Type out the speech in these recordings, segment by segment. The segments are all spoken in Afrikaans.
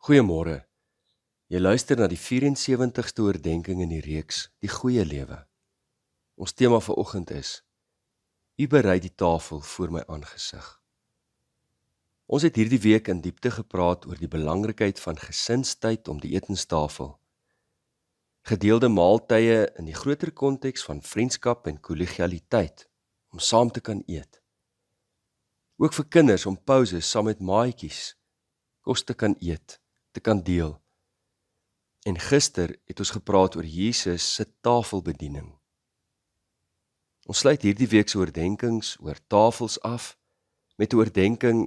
Goeiemôre. Jy luister na die 74ste oordenking in die reeks Die Goeie Lewe. Ons tema vir oggend is: U berei die tafel voor my aangesig. Ons het hierdie week in diepte gepraat oor die belangrikheid van gesinstyd om die etenstafel. Gedeelde maaltye in die groter konteks van vriendskap en kollegialiteit om saam te kan eet. Ook vir kinders om pauses saam met maatjies kos te kan eet, te kan deel. En gister het ons gepraat oor Jesus se tafelbediening. Ons sluit hierdie week se oordenkings oor tafels af met 'n oordenking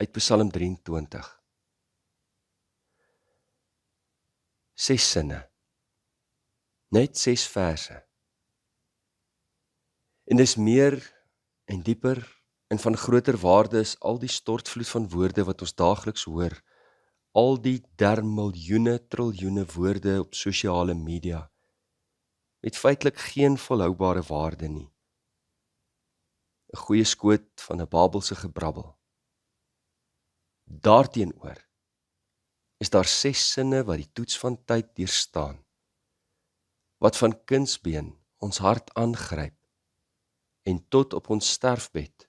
uit Psalm 23. 6 sinne. Net 6 verse. En dis meer en dieper en van groter waarde is al die stortvloed van woorde wat ons daagliks hoor, al die miljoene, triljoene woorde op sosiale media, met feitelik geen volhoubare waarde nie. 'n Goeie skoot van 'n Babelse gebrabbel. Daarteenoor is daar 6 sinne wat die toets van tyd deurstaan, wat van kindsbeen ons hart aangryp en tot op ons sterfbed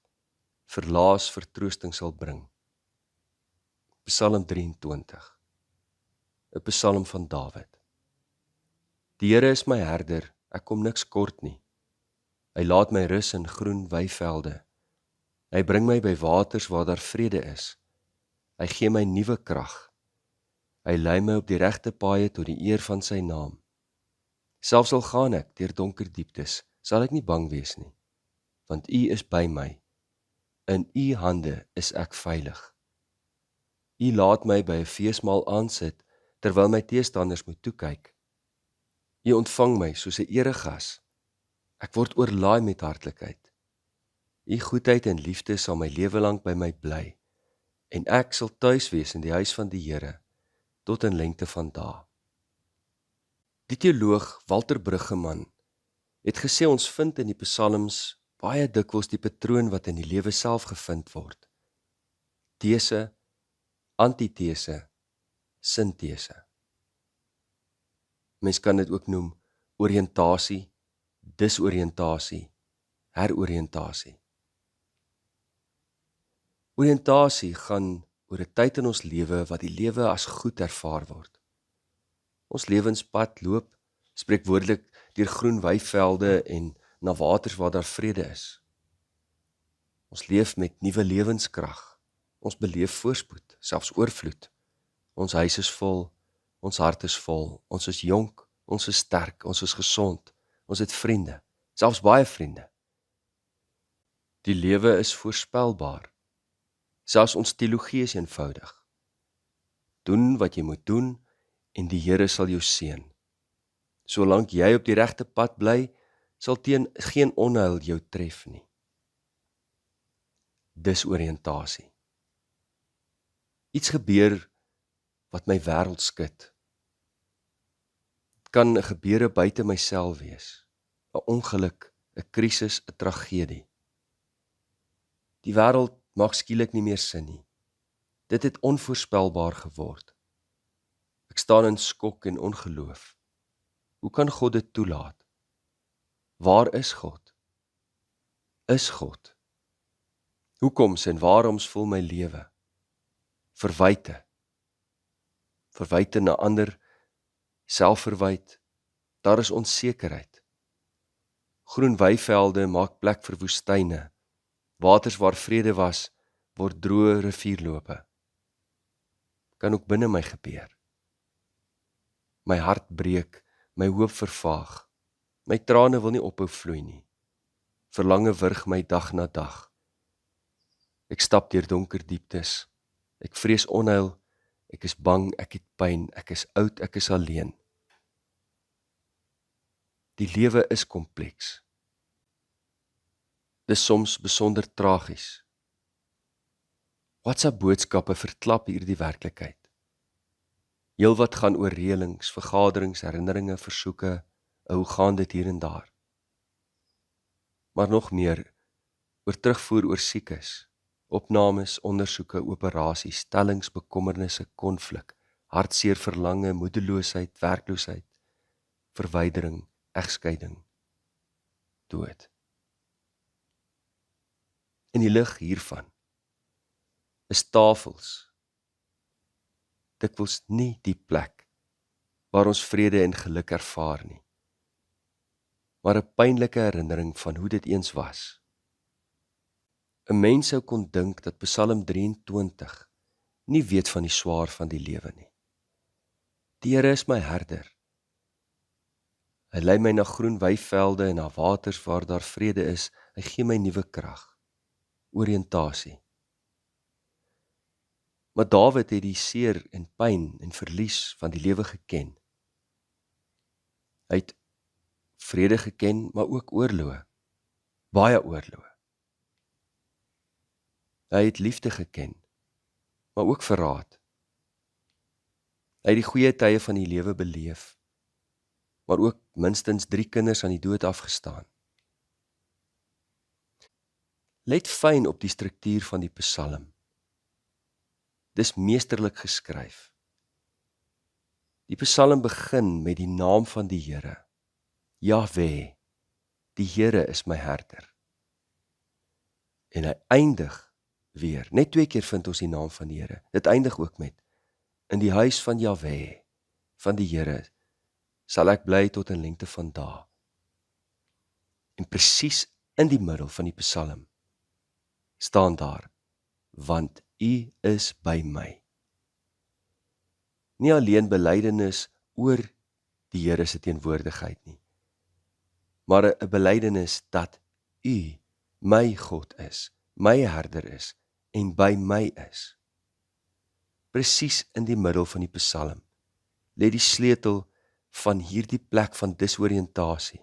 verlaas vertroosting sal bring. Psalm 23, 'n psalm van Dawid. Die Here is my herder, ek kom niks kort nie. Hy laat my rus in groen weivelde. Hy bring my by waters waar daar vrede is. Hy gee my nuwe krag. Hy lei my op die regte paaie tot die eer van sy naam. Selfs al gaan ek deur donker dieptes, sal ek nie bang wees nie, want U is by my. In U hande is ek veilig. U laat my by 'n feesmaal aansit, terwyl my teestanders moet toekyk. U ontvang my soos 'n eregas. Ek word oorlaai met hartlikheid. U goedheid en liefde sal my lewe lank by my bly, en ek sal tuis wees in die huis van die Here, tot in lengte van dae. Die teoloog Walter Brueggemann het gesê ons vind in die psalms baie dikwels die patroon wat in die lewe self gevind word. These, antithese, sintese. Mens kan dit ook noem oriëntasie, disoriëntasie, heroriëntasie. Oriëntasie gaan oor 'n tyd in ons lewe wat die lewe as goed ervaar word. Ons lewenspad loop spreekwoordelik deur groen weivelde en na waters waar daar vrede is. Ons leef met nuwe lewenskrag. Ons beleef voorspoed, selfs oorvloed. Ons huis is vol, ons hart is vol, ons is jonk, ons is sterk, ons is gesond, ons het vriende, selfs baie vriende. Die lewe is voorspelbaar. Selfs ons teologie is eenvoudig. Doen wat jy moet doen en die Here sal jou seën. Solank jy op die regte pad bly, sal geen onheil jou tref nie. Disoriëntasie. Iets gebeur wat my wêreld skud. Dit kan 'n gebeure buite myself wees, 'n ongeluk, 'n krisis, 'n tragedie. Die wêreld maak skielik nie meer sin nie. Dit het onvoorspelbaar geword. Ek staan in skok en ongeloof. Hoe kan God dit toelaat? Waar is God? Is God? Hoekoms en waaroms voel my lewe? Verwyte. Verwyte na ander, selfverwyd. Daar is onsekerheid. Groen weivelde maak plek vir woestyne. Waters waar vrede was, word droë rivierlope. Kan ook binne my gebeur. My hart breek, my hoop vervaag. My trane wil nie ophou vloei nie. Verlange wurg my dag na dag. Ek stap deur donker dieptes. Ek vrees onheil. Ek is bang, ek het pyn, ek is oud, ek is alleen. Die lewe is kompleks. Dis soms besonder tragies. WhatsApp boodskappe verklap hierdie werklikheid. Heelwat gaan oor reëlings, vergaderings, herinneringe, versoeke, hoe gaan dit hier en daar. Maar nog meer oor terugvoer oor siekes, opnames, ondersoeke, operasies, stellings, bekommernisse, konflik, hartseer verlange, moedeloosheid, werkloosheid, verwydering, egskeiding, dood. In die lig hiervan is tafels dikwels nie die plek waar ons vrede en geluk ervaar nie, maar 'n pynlike herinnering van hoe dit eens was. 'n Mens sou kon dink dat Psalm 23 nie weet van die swaar van die lewe nie. Die Here is my herder. Hy lei my na groen weivelde en na waters waar daar vrede is. Hy gee my nuwe krag, oriëntasie. Maar Dawid het die seer en pyn en verlies van die lewe geken. Hy het vrede geken, maar ook oorloë, baie oorloë. Hy het liefde geken, maar ook verraad. Hy het die goeie tye van die lewe beleef, maar ook minstens 3 kinders aan die dood afgestaan. Let fyn op die struktuur van die Psalm. Dis meesterlik geskryf. Die Psalm begin met die naam van die Here. Jahwe, die Here is my herder. En hy eindig weer, net 2 keer vind ons die naam van die Here. Dit eindig ook met, in die huis van Jahwe, van die Here, sal ek bly tot in lengte van dae. En presies in die middel van die Psalm staan daar, want U is by my. Nie alleen belydenis oor die Here se teenwoordigheid nie, maar 'n belydenis dat U my God is, my herder is en by my is. Presies in die middel van die Psalm lê die sleutel van hierdie plek van disoriëntasie.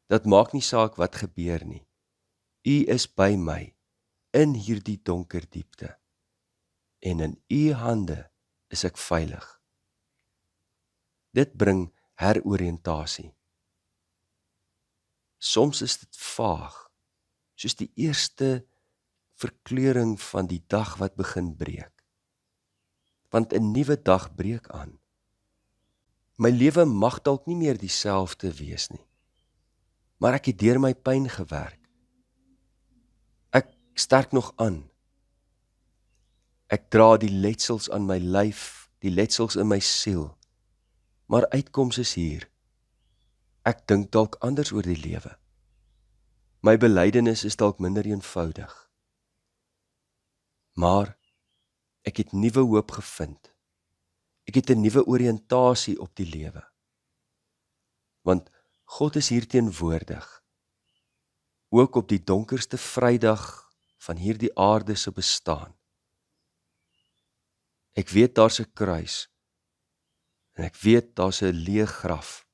Dat maak nie saak wat gebeur nie. U is by my in hierdie donker diepte. En in U hande is ek veilig. Dit bring heroriëntasie. Soms is dit vaag, soos die eerste verkleuring van die dag wat begin breek. Want 'n nuwe dag breek aan. My lewe mag dalk nie meer dieselfde wees nie, maar ek het deur my pyn gewerk. Ek sterk nog aan. Ek dra die letsels aan my lyf, die letsels in my siel, maar uitkoms is hier. Ek dink dalk anders oor die lewe. My belydenis is dalk minder eenvoudig. Maar ek het nuwe hoop gevind. Ek het 'n nuwe oriëntasie op die lewe. Want God is hier teenwoordig. Ook op die donkerste Vrydag van hierdie aarde se bestaan. Ek weet daar's 'n kruis. En ek weet daar's 'n leë graf.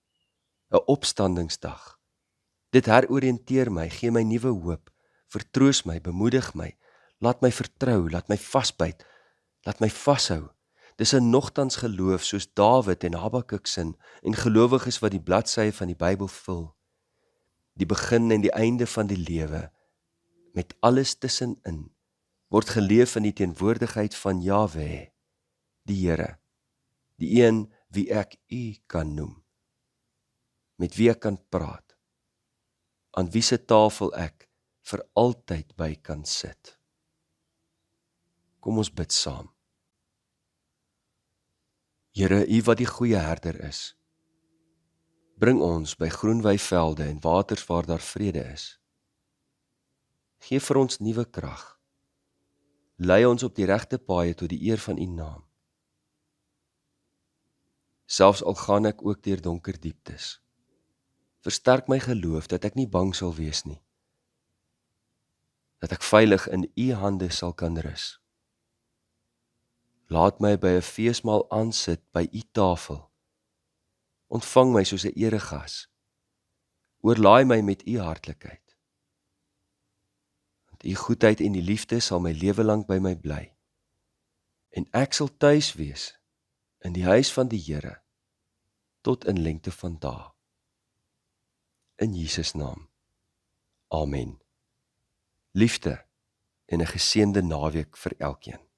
'n opstandingsdag. Dit heroriënteer my, gee my nuwe hoop, vertroos my, bemoedig my, laat my vertrou, laat my vasbyt, laat my vashou. Dis 'n nogtans geloof soos Dawid en Habakuk sin en gelowiges wat die bladsye van die Bybel vul. Die begin en die einde van die lewe, met alles tussenin, word geleef in die teenwoordigheid van Jahwe, die Here, die een wie ek U kan noem, met wie ek kan praat, aan wie se tafel ek vir altyd by kan sit. Kom ons bid saam. Here, U wat die goeie herder is, bring ons by groen weivelde en waters waar daar vrede is. Geef vir ons nuwe krag. Lei ons op die regte paaie tot die eer van U naam. Selfs al gaan ek ook deur donker dieptes, versterk my geloof dat ek nie bang sal wees nie, dat ek veilig in U hande sal kan rus. Laat my by 'n feesmaal aansit by U tafel. Ontvang my soos 'n eregas. Oorlaai my met U hartlikheid. Want U goedheid en die liefde sal my lewe lank by my bly. En ek sal tuis wees in die huis van die Here tot in lengte van dae. In Jesus naam. Amen. Liefde en 'n geseënde naweek vir elkeen.